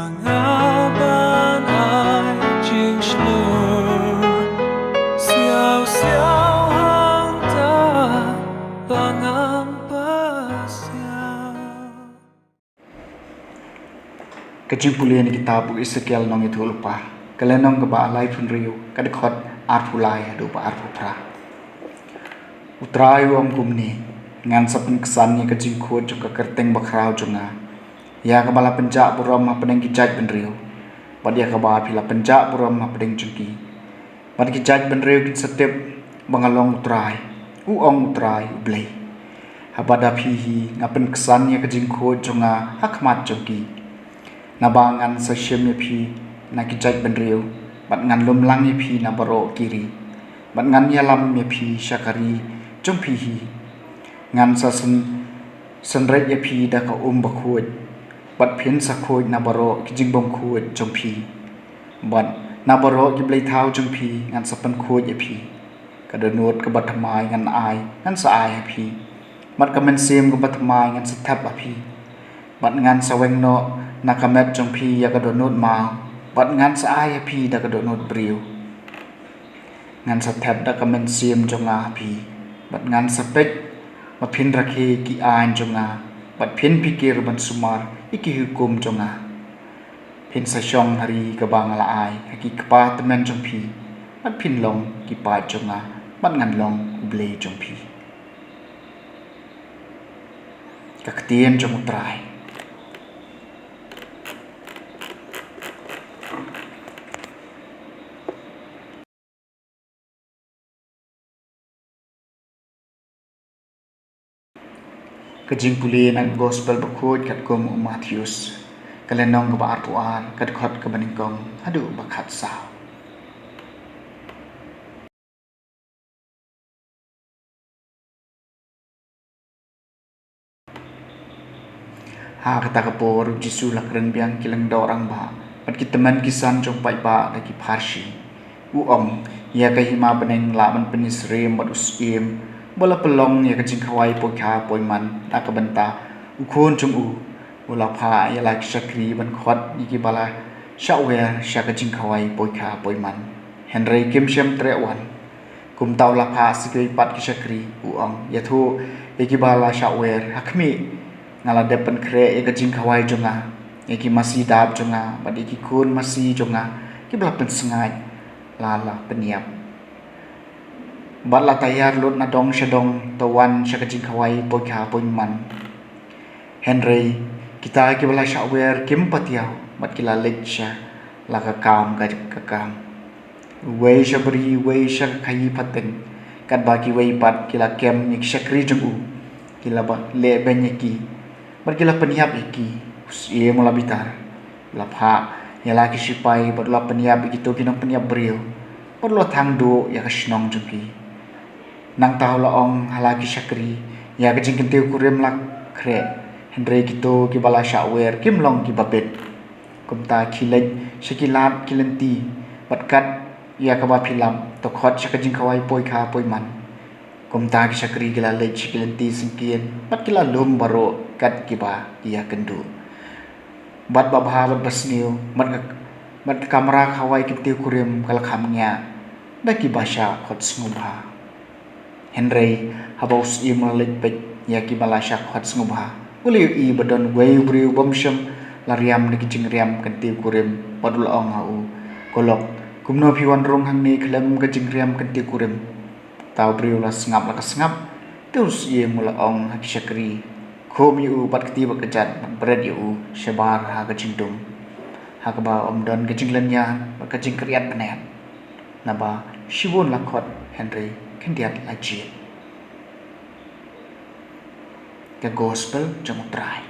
ban ai chinh slur xiao xiao hang ta bangam pasiao Kecing pulian kita bu Ezekiel nong itu lupa kalenong ke ba alai pun riu kadekot arpulai adu ba arpupra utrayu om kumni ngan sapun kesannya kecing kuat juga kerteng bakrau junga ya kebala penjak buram ma pedeng kijaj ben riu badia kaba pila penjak buram ma pedeng jungki bad kijaj ben riu kin setep bangalong utrai ong utrai blei habada pihi ngapen kesannya kecing kuat junga hakmat jungki nabangan sa syem pi na kijaj ben riu bat ngan lum lang pi na baro kiri bat ngan yalam pi syakari jong pihi ngan sa senret pi da ka bakuat bat phin sa khoi na baro kijing bom kuat jong pi bat na baro ki blai thau jong pi ngan sa pan khoi pi ka donot ka bat mai ngan ai ngan sa ai pi mat ka men sem ka bat mai ngan sa thap pi bat ngan sa weng no na kamet jong pi ya ka donot ma bat ngan sa ai pi da ka donot briu ngan sa thap da ka men sem jong a pi bat ngan sa pek ma phin rakhe ki an jong a bat phin pikir ban sumar iki hukum jong a phin sa shong hari ka bang la ai ki kpa temen jong pi bat phin long ki pa jong a bat ngan long ble jong pi ka ktien jong utrai kajing puli nang gospel bakut kat kom Matthews kalenong ka ba arpuan kat khot ka baningkong hadu bakhat sao ha kata kapor jisu lakren biang kilang dorang ba pat kiteman kisan jong pai ba lagi parsi uom ya ka hima beneng la man penis rem badus im bola pelong ya kajing khawai pokha poiman ta ka banta ukhon chung u bola pha ya la shakri ban khot ni ki bala shawer sha kajing khawai pokha poiman henry kim shem tre wan kum taw la pha sikei pat ki shakri uong ya thu e ki bala shawer hakmi ngala depan kre e kajing khawai jonga e ki masi dab jonga badi ki kun masi jonga ki bala pen sengai la peniap batla tayar lut na dong shadong tawan shakajing khawai pokha poiman henry kita ki bala shawer kim patiao bat kila lecha la ka kam ka kam wei shabri wei shak khai pateng kat ba ki wei pat kila kem nik shakri jung u kila ba le ben ki bat kila peniap iki ye mula bitar la pha yala ki sipai bat la peniap iki to kinong peniap bril bat lo thang do ya ka shnong juki nang tahu laong halaki syakri ya kejing kentiu kurem lak kre henry kito ki bala shawer kim long ki babet kumta khilej shakilat kilenti batkat ya ka ba philam to khot shakajing khawai poikha poiman kumta ki syakri gila lej kilenti singkien bat kila lum baro kat ki ba ya kendu bat babha bat basniu bat kamera khawai kentiu kurem kala khamnya da ki basha khot smubha henry habaus i malek pek ya ki bala syak khot ngubha uli i badon wei briu bomsham lariam ni kijing riam kanti kurim padul ong au kolok kumno phiwan rong hang ni khlem kijing riam kanti kurim taw briu la sngap la kasngap terus i mula ong hak syakri khom yu pat kti ba kajat bred yu shebar ha kijing dum ha ka ba om don kijing lenya ba kijing kriat panet na ba shibun la khot henry kendiat aji ke gospel jong utrai